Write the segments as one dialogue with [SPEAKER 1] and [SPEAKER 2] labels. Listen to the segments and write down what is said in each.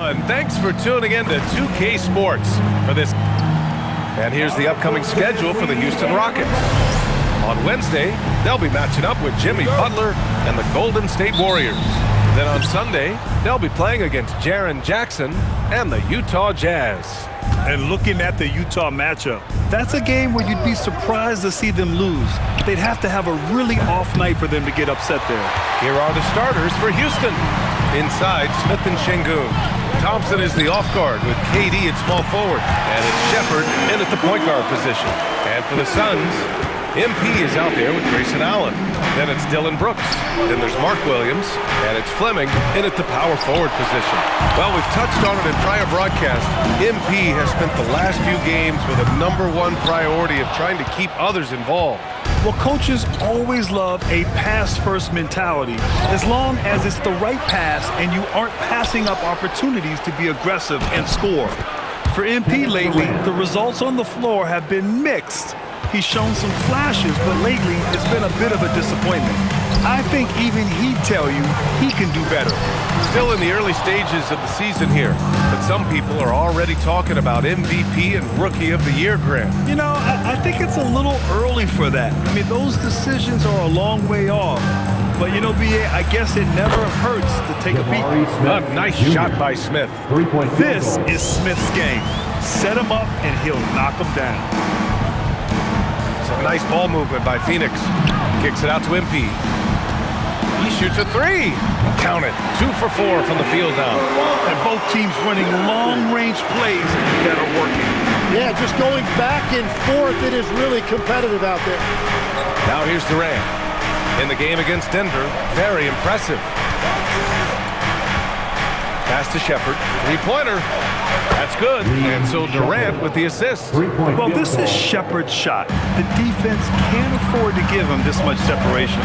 [SPEAKER 1] And thanks for tuning in to 2K Sports for this. And here's the upcoming schedule for the Houston Rockets. On Wednesday, they'll be matching up with Jimmy Butler and the Golden State Warriors. Then on Sunday, they'll be playing against Jaren Jackson and the Utah Jazz.
[SPEAKER 2] And looking at the Utah matchup, that's a game where you'd be surprised to see them lose. They'd have to have a really off night for them to get upset there.
[SPEAKER 1] Here are the starters for Houston. Inside, Smith and Şengün. Thompson is the off guard with KD at small forward. And it's Shepherd in at the point guard position. And for the Suns, MP is out there with Grayson Allen. Then it's Dillon Brooks. Then there's Mark Williams. And it's Fleming in at the power forward position. Well, we've touched on it in prior broadcasts. MP has spent the last few games with a #1 priority of trying to keep others involved.
[SPEAKER 2] Well, coaches always love a pass-first mentality as long as it's the right pass and you aren't passing up opportunities to be aggressive and score. For MP lately, the results on the floor have been mixed. He's shown some flashes, but lately it's been a bit of a disappointment. I think even he'd tell you he can do better.
[SPEAKER 1] Still in the early stages of the season here, but some people are already talking about MVP and Rookie of the Year, Grant.
[SPEAKER 2] You know, I think it's a little early for that. I mean, those decisions are a long way off. But, you know, B.A., I guess it never hurts to take a beat.
[SPEAKER 1] A nice shot by Smith.
[SPEAKER 2] This is Smith's game. Set him up, and he'll knock him down.
[SPEAKER 1] Some nice ball movement by Phoenix. Kicks it out to MP. He shoots a three. Count it. 2 for 4 from the field now.
[SPEAKER 2] And both teams running long-range plays that are working.
[SPEAKER 3] Yeah, just going back and forth. It is really competitive out there.
[SPEAKER 1] Now here's Durant. In the game against Denver, very impressive. Pass to Shepherd. Three-pointer. That's good. And so Durant with the assist.
[SPEAKER 2] Well, this is Shepherd's shot. The defense can't afford to give him this much separation.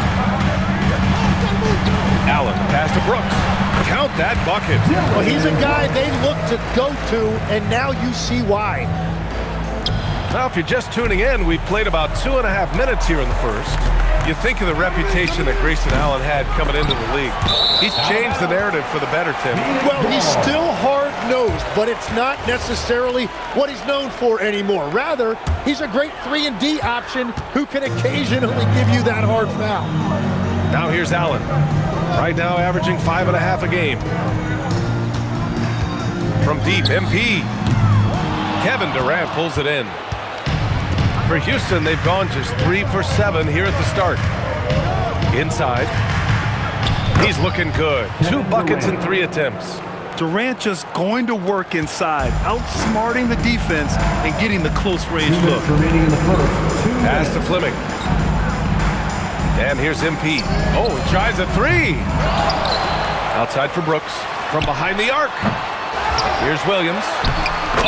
[SPEAKER 1] Allen, pass to Brooks. Count that bucket.
[SPEAKER 3] Well, he's a guy they look to go to, and now you see why.
[SPEAKER 1] Now, if you're just tuning in, we've played about 2.5 minutes here in the first. You think of the reputation that Grayson Allen had coming into the league. He's changed the narrative for the better, Tim.
[SPEAKER 3] Well, he's still hard-nosed, but it's not necessarily what he's known for anymore. Rather, he's a great 3-and-D option who can occasionally give you that hard foul.
[SPEAKER 1] Now here's Allen. Right now averaging 5.5 a game. From deep, MP. Kevin Durant pulls it in. For Houston, they've gone just 3 for 7 here at the start. Inside. He's looking good. 2 buckets in 3 attempts.
[SPEAKER 2] Durant just going to work inside, outsmarting the defense and getting the close-range look.
[SPEAKER 1] Pass to Fleming. And here's MP. Oh, he tries a 3. Outside for Brooks. From behind the arc. Here's Williams.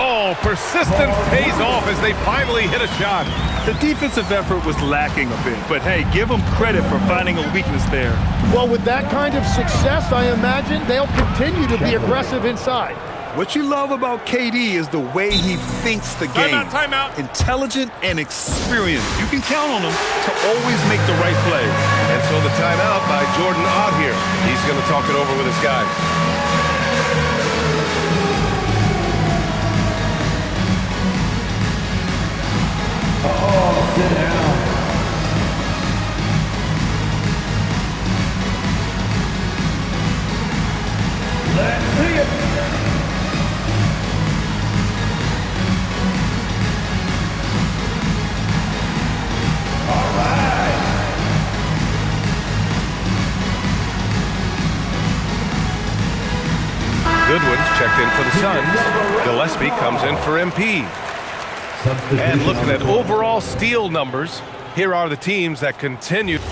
[SPEAKER 1] Oh, persistence pays off as they finally hit a shot.
[SPEAKER 2] The defensive effort was lacking a bit, but hey, give them credit for finding a weakness there.
[SPEAKER 3] Well, with that kind of success, I imagine they'll continue to be aggressive inside.
[SPEAKER 2] What you love about KD is the way he thinks the game.
[SPEAKER 1] Timeout.
[SPEAKER 2] Intelligent and experienced. You can count on him to always make the right play.
[SPEAKER 1] And so the timeout by Jordan Ott here. He's going to talk it over with his guys.
[SPEAKER 4] Oh, sit down. Let's see it. All right.
[SPEAKER 1] Goodwin's checked in for the Suns. Gillespie comes in for MP. And looking at overall steal numbers, here are the teams that continue. Teams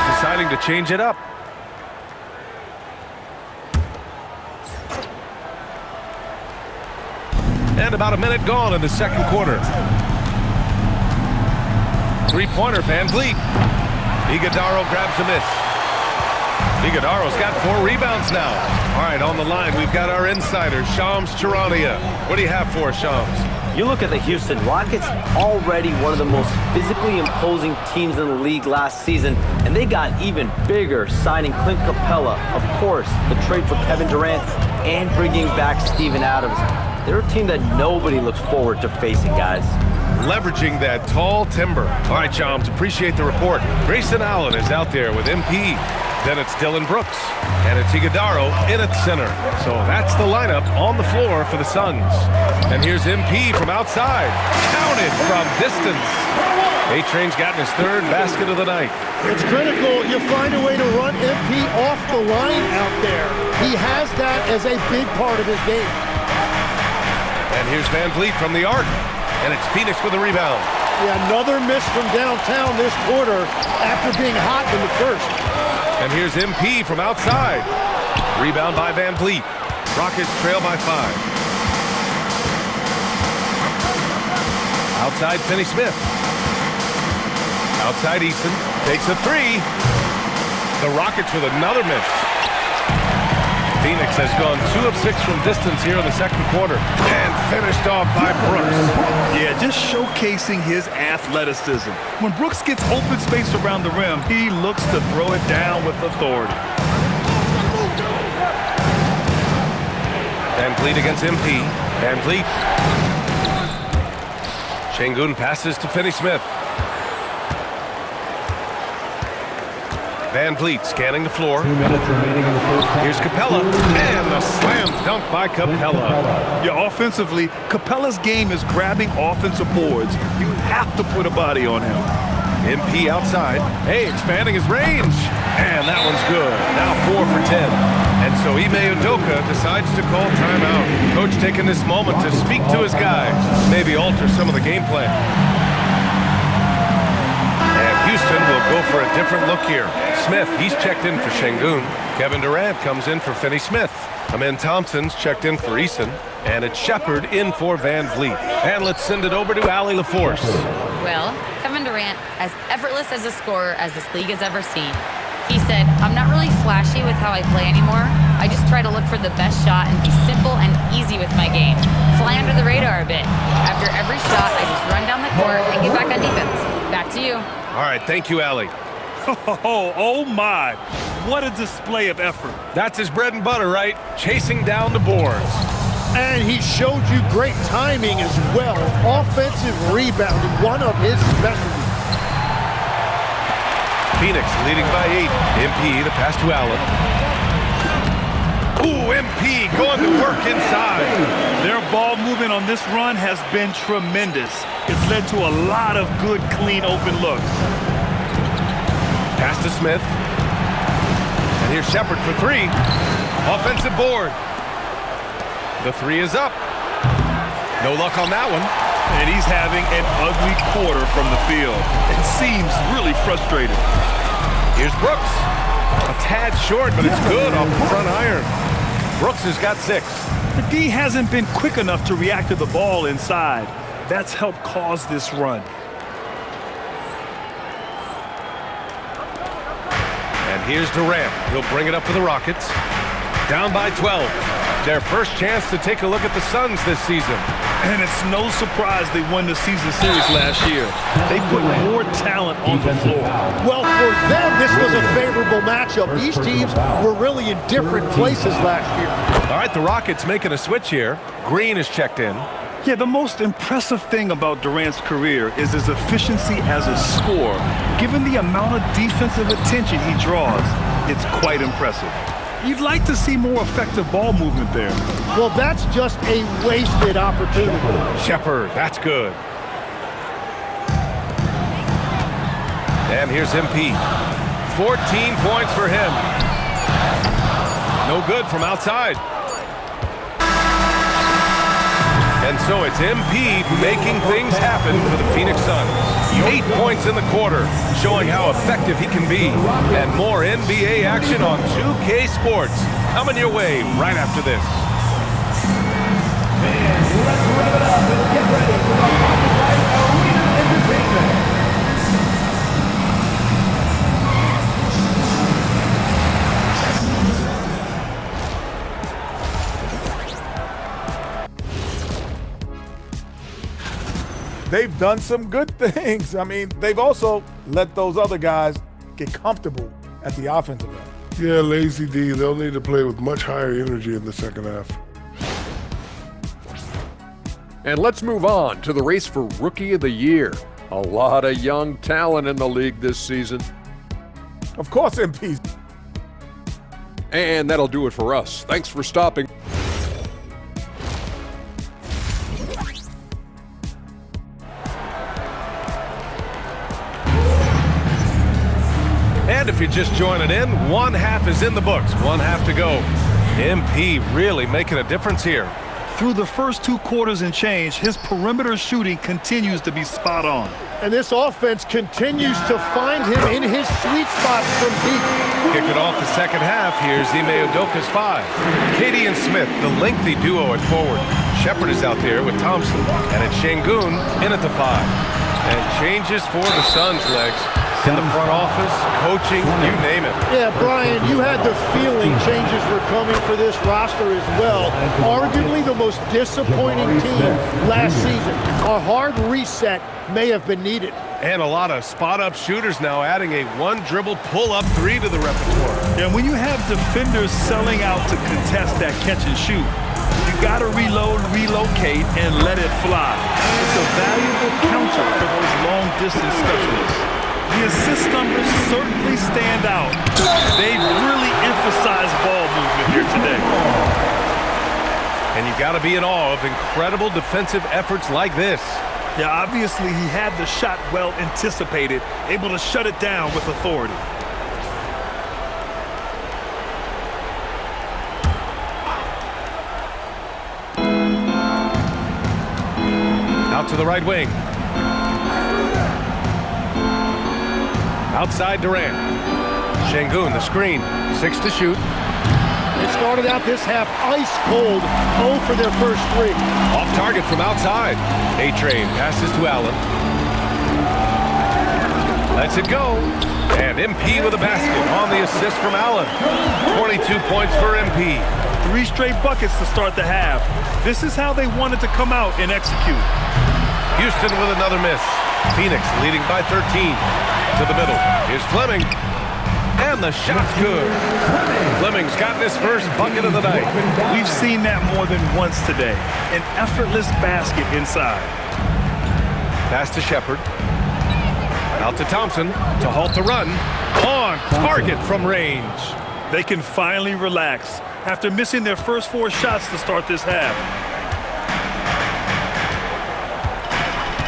[SPEAKER 1] deciding to change it up. And about a minute gone in the second quarter. Three-pointer, Van Vliet. Iguodala grabs a miss. Iguodala's got 4 rebounds now. All right, on the line, we've got our insider, Shams Charania. What do you have for us, Shams?
[SPEAKER 5] You look at the Houston Rockets, already one of the most physically imposing teams in the league last season, and they got even bigger signing Clint Capella, of course, the trade for Kevin Durant, and bringing back Steven Adams. They're a team that nobody looks forward to facing, guys.
[SPEAKER 1] Leveraging that tall timber. All right, Shams, appreciate the report. Grayson Allen is out there with MP. Then it's Dylan Brooks, and it's Iguodala in at center. So that's the lineup on the floor for the Suns. And here's MP from outside. Counted from distance. A-Train's gotten his third basket of the night.
[SPEAKER 3] It's critical you find a way to run MP off the line out there. He has that as a big part of his game.
[SPEAKER 1] And here's Van Vliet from the arc. And it's Phoenix with a rebound.
[SPEAKER 3] Yeah, another miss from downtown this quarter after being hot in the first.
[SPEAKER 1] And here's MP from outside. Rebound by Van Vliet. Rockets trail by 5. Outside Finney-Smith. Outside Eason. Takes a 3. The Rockets with another miss. Phoenix has gone 2 of 6 from distance here in the second quarter. And finished off by Brooks.
[SPEAKER 2] Yeah, just showcasing his athleticism. When Brooks gets open space around the rim, he looks to throw it down with authority.
[SPEAKER 1] Van Vliet against MP. Van Vliet. Şengün passes to Finney-Smith. Van Vliet scanning the floor.
[SPEAKER 4] 2 minutes remaining in the first half.
[SPEAKER 1] Here's Capella, and the slam dunk by Capella.
[SPEAKER 2] Yeah, offensively, Capella's game is grabbing offensive boards. You have to put a body on him.
[SPEAKER 1] MP outside. Hey, expanding his range. And that one's good. Now 4 for 10. And so Ime Udoka decides to call timeout. Coach taking this moment to speak to his guys, maybe alter some of the game plan. And Houston will go for a different look here. Smith, he's checked in for Şengün. Kevin Durant comes in for Finney-Smith. Amen Thompson's checked in for Eason. And it's Shepard in for Van Vliet. And let's send it over to Allie LaForce.
[SPEAKER 6] Well, Kevin Durant, as effortless as a scorer as this league has ever seen. He said, "I'm not really flashy with how I play anymore. I just try to look for the best shot and be simple and easy with my game. Fly under the radar a bit. After every shot, I just run down the court and get back on defense." Back to you.
[SPEAKER 1] All right, thank you, Allie.
[SPEAKER 2] Oh my. What a display of effort.
[SPEAKER 1] That's his bread and butter, right? Chasing down the boards.
[SPEAKER 3] And he showed you great timing as well. Offensive rebounding, one of his specialties.
[SPEAKER 1] Phoenix leading by 8. MP, the pass to Allen. Ooh, MP going to work inside.
[SPEAKER 2] Their ball movement on this run has been tremendous. It's led to a lot of good, clean, open looks.
[SPEAKER 1] Pass to Smith. And here's Shepard for 3. Offensive board. The 3 is up. No luck on that one.
[SPEAKER 2] And he's having an ugly quarter from the field. It seems really frustrated.
[SPEAKER 1] Here's Brooks. A tad short, but it's good off the front iron. Brooks has got 6.
[SPEAKER 2] The D hasn't been quick enough to react to the ball inside. That's helped cause this run.
[SPEAKER 1] And here's Durant. He'll bring it up for the Rockets. Down by 12. Their first chance to take a look at the Suns this season.
[SPEAKER 2] And it's no surprise they won the season series last year. They put more talent on the floor.
[SPEAKER 3] Well, for them, this was a favorable matchup. These teams were really in different places last year.
[SPEAKER 1] All right, the Rockets making a switch here. Green is checked in.
[SPEAKER 2] Yeah, the most impressive thing about Durant's career is his efficiency as a scorer. Given the amount of defensive attention he draws, it's quite impressive. You'd like to see more effective ball movement there.
[SPEAKER 3] Well, that's just a wasted opportunity.
[SPEAKER 1] Shepard, that's good. And here's MP. 14 points for him. No good from outside. And so it's MP making things happen for the Phoenix Suns. 8 points in the quarter, showing how effective he can be. And more NBA action on 2K Sports coming your way right after this.
[SPEAKER 4] Fans, let's rev it up and get ready for the Rocket Arena Entertainment.
[SPEAKER 7] they've done some good things. I mean, they've also let those other guys get comfortable at the offensive end.
[SPEAKER 8] Yeah, Lazy D, they'll need to play with much higher energy in the second half.
[SPEAKER 9] And let's move on to the race for Rookie of the Year. A lot of young talent in the league this season.
[SPEAKER 7] Of course, MP.
[SPEAKER 9] And that'll do it for us. Thanks for stopping.
[SPEAKER 1] And if you're just joining in, one half is in the books, one half to go. MP really making a difference here.
[SPEAKER 2] Through the first 2 quarters and change, his perimeter shooting continues to be spot on.
[SPEAKER 3] And this offense continues to find him in his sweet spots from deep.
[SPEAKER 1] Kick it off the second half. Here's Ime Udoka's 5. Katie and Smith, the lengthy duo at forward. Shepard is out there with Thompson. And it's Şengün in at the 5. And changes for the Suns, Legs. In the front office, coaching, you name it.
[SPEAKER 3] Yeah, Brian, you had the feeling changes were coming for this roster as well. Arguably the most disappointing team last season. A hard reset may have been needed.
[SPEAKER 1] And a lot of spot-up shooters now, adding a one-dribble pull-up 3 to the repertoire.
[SPEAKER 2] And when you have defenders selling out to contest that catch and shoot, you got to reload, relocate, and let it fly. It's a valuable counter for those long-distance specialists. The assist numbers certainly stand out. They've really emphasized ball movement here today.
[SPEAKER 1] And you got to be in awe of incredible defensive efforts like this.
[SPEAKER 2] Yeah, obviously he had the shot well anticipated, able to shut it down with authority.
[SPEAKER 1] Out to the right wing. Outside Durant. Şengün, the screen. 6 to shoot.
[SPEAKER 3] They started out this half ice cold, 0 for their first 3.
[SPEAKER 1] Off target from outside. A-Train passes to Allen. Lets it go. And MP with a basket on the assist from Allen. 22 points for MP.
[SPEAKER 2] 3 straight buckets to start the half. This is how they wanted to come out and execute.
[SPEAKER 1] Houston with another miss. Phoenix leading by 13. To the middle. Here's Fleming. And the shot's good. Fleming's gotten his first bucket of the night.
[SPEAKER 2] We've seen that more than once today. An effortless basket inside.
[SPEAKER 1] Pass to Shepard. Out to Thompson to halt the run. On target from range.
[SPEAKER 2] They can finally relax after missing their first 4 shots to start this half.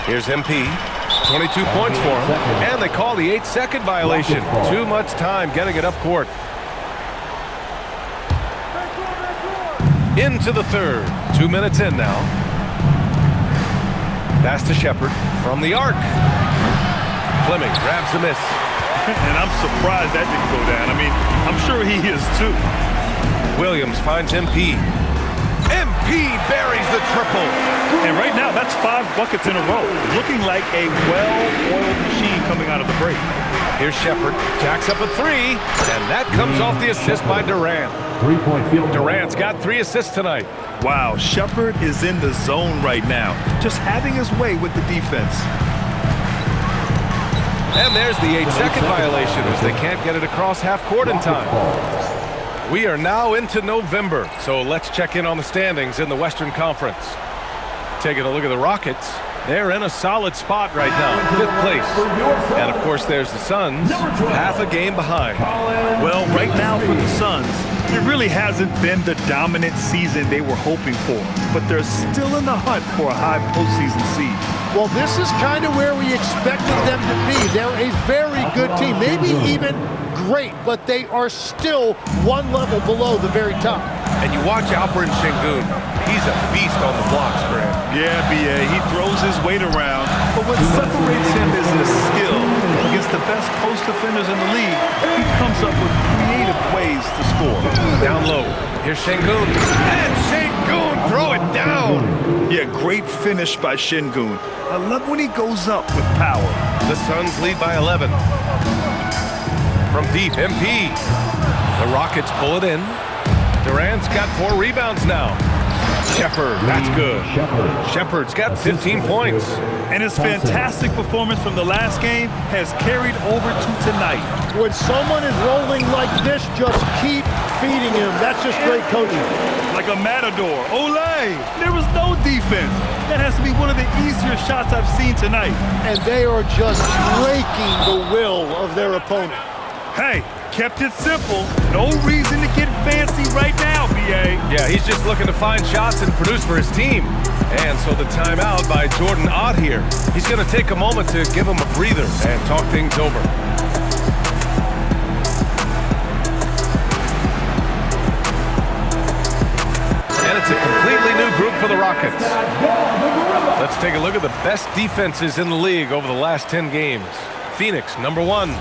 [SPEAKER 1] Here's MP. 22 points for him. And they call the 8-second violation. Too much time getting it up court. Into the third. 2 minutes in now. Pass to Shepard from the arc. Fleming grabs the miss.
[SPEAKER 2] And I'm surprised that didn't go down. I mean, I'm sure he is too.
[SPEAKER 1] Williams finds MP. MP buries the triple.
[SPEAKER 2] And right now, that's 5 buckets in a row. Looking like a well-oiled machine coming out of the break.
[SPEAKER 1] Here's Shepard. Jacks up a 3. And that comes off the assist by Durant.
[SPEAKER 10] 3-point field.
[SPEAKER 1] Durant's got 3 assists tonight.
[SPEAKER 2] Wow, Shepard is in the zone right now. Just having his way with the defense.
[SPEAKER 1] And there's the 8-second violation as they can't get it across half court in time. We are now into November, so let's check in on the standings in the Western Conference. Taking a look at the Rockets, they're in a solid spot right now, 5th place. And of course there's the Suns, half a game behind.
[SPEAKER 2] Well, right now for the Suns, it really hasn't been the dominant season they were hoping for, but they're still in the hunt for a high postseason seed.
[SPEAKER 3] Well, this is kind of where we expected them to be. They're a very good team, maybe even great, but they are still one level below the very top.
[SPEAKER 1] And you watch Alperen Şengün. He's a beast on the blocks, Grant.
[SPEAKER 2] Yeah, B.A., he throws his weight around, but what separates him is his skill. Against the best post defenders in the league, he comes up with creative ways to score.
[SPEAKER 1] Down low, here's Şengün. And Şengün, throw it down!
[SPEAKER 2] Yeah, great finish by Şengün. I love when he goes up with power.
[SPEAKER 1] The Suns lead by 11. From deep, MP. The Rockets pull it in. Durant's got 4 rebounds now. Shepard, that's good. Shepard's got 15 points.
[SPEAKER 2] And his fantastic performance from the last game has carried over to tonight.
[SPEAKER 3] When someone is rolling like this, just keep feeding him. That's just great coaching.
[SPEAKER 2] Like a matador. Olay! There was no defense. That has to be one of the easier shots I've seen tonight.
[SPEAKER 3] And they are just breaking the will of their opponent.
[SPEAKER 2] Hey, kept it simple. No reason to get fancy right now, BA.
[SPEAKER 1] Yeah, he's just looking to find shots and produce for his team. And so the timeout by Jordan Ott here. He's going to take a moment to give him a breather and talk things over. And it's a completely new group for the Rockets. Let's take a look at the best defenses in the league over the last 10 games. Phoenix, #1.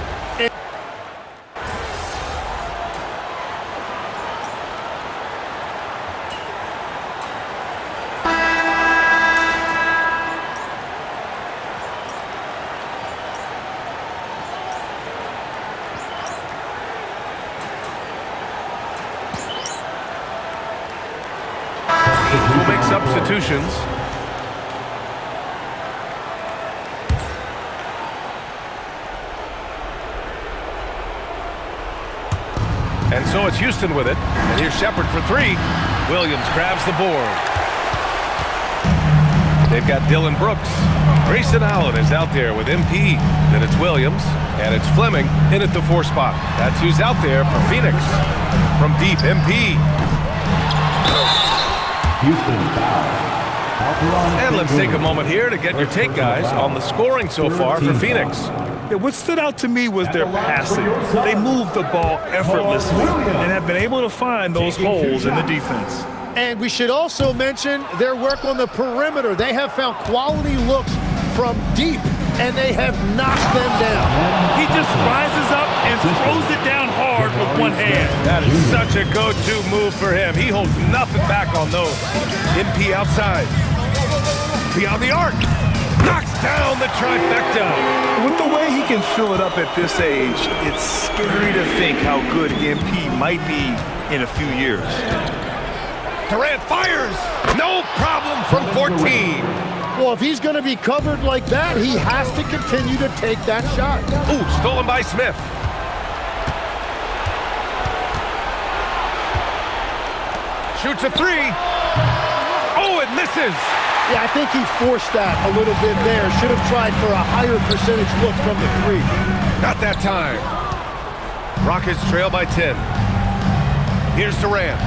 [SPEAKER 1] Who makes substitutions? And so it's Houston with it. And here's Shepard for 3. Williams grabs the board. They've got Dylan Brooks. Grayson Allen is out there with MP. Then it's Williams. And it's Fleming in at the 4 spot. That's who's out there for Phoenix. From deep, MP. And let's take a moment here to get your take, guys, on the scoring so far for Phoenix.
[SPEAKER 2] Yeah, what stood out to me was their passing. They moved the ball effortlessly and have been able to find those holes in the defense.
[SPEAKER 3] And we should also mention their work on the perimeter. They have found quality looks from deep, and they have knocked them down.
[SPEAKER 2] He just rises up and throws it down hard with one hand.
[SPEAKER 1] That is such a go-to move for him. He holds nothing back on those. MP outside. Beyond the arc. Knocks down the trifecta.
[SPEAKER 2] With the way he can fill it up at this age, it's scary to think how good MP might be in a few years.
[SPEAKER 1] Durant fires. No problem from 14.
[SPEAKER 3] Well, if he's going to be covered like that, he has to continue to take that shot.
[SPEAKER 1] Ooh, stolen by Smith. Shoots a 3. Oh, it misses.
[SPEAKER 3] Yeah, I think he forced that a little bit there. Should have tried for a higher percentage look from the 3.
[SPEAKER 1] Not that time. Rockets trail by 10. Here's Durant.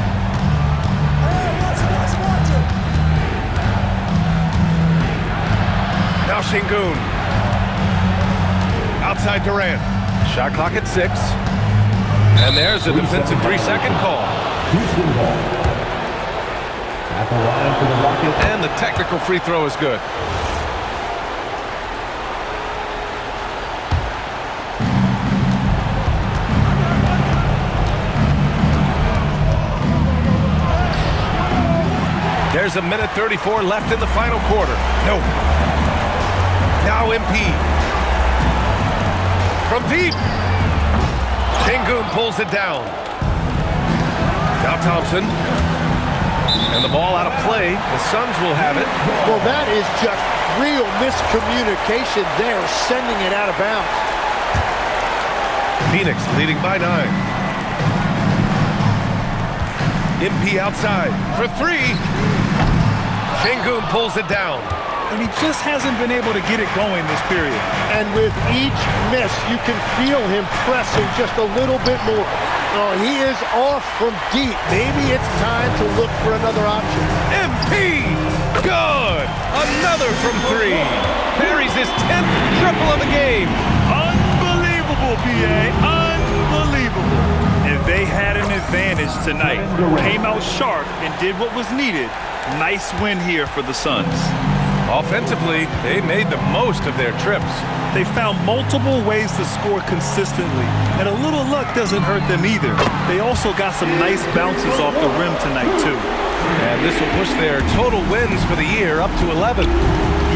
[SPEAKER 1] Now Şengün. Outside Durant. Shot clock at 6. And there's a defensive 3-second call. And the technical free throw is good. There's a minute 34 left in the final quarter. No. Now MP. From deep. Şengün pulls it down. Now Thompson. And the ball out of play. The Suns will have it.
[SPEAKER 3] Well, that is just real miscommunication there, sending it out of bounds.
[SPEAKER 1] Phoenix leading by 9. MP outside for 3. Şengün pulls it down.
[SPEAKER 2] And he just hasn't been able to get it going this period.
[SPEAKER 3] And with each miss, you can feel him pressing just a little bit more. Oh, he is off from deep. Maybe it's time to look for another option.
[SPEAKER 1] MP! Good! Another from 3. Buries his 10th triple of the game.
[SPEAKER 2] Unbelievable, BA. Unbelievable. And they had an advantage tonight. Came out sharp and did what was needed. Nice win here for the Suns.
[SPEAKER 1] Offensively, they made the most of their trips.
[SPEAKER 2] They found multiple ways to score consistently, and a little luck doesn't hurt them either. They also got some nice bounces off the rim tonight, too.
[SPEAKER 1] And this will push their total wins for the year up to 11.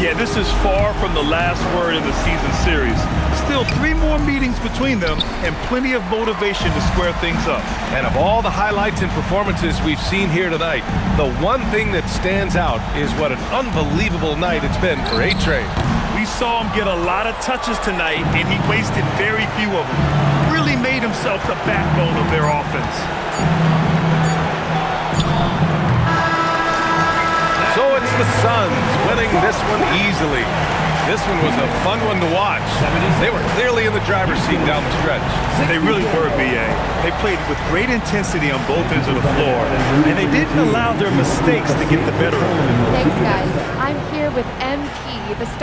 [SPEAKER 2] Yeah, this is far from the last word in the season series. Still 3 more meetings between them and plenty of motivation to square things up.
[SPEAKER 1] And of all the highlights and performances we've seen here tonight, the one thing that stands out is what an unbelievable night it's been for A-Train.
[SPEAKER 2] We saw him get a lot of touches tonight, and he wasted very few of them. Really made himself the backbone of their offense.
[SPEAKER 1] So it's the Suns winning this one easily. This one was a fun one to watch. They were clearly in the driver's seat down the stretch.
[SPEAKER 2] They really were, B.A. They played with great intensity on both ends of the floor, and they didn't allow their mistakes to get the better of them.
[SPEAKER 10] Thanks, guys. I'm here with MP, the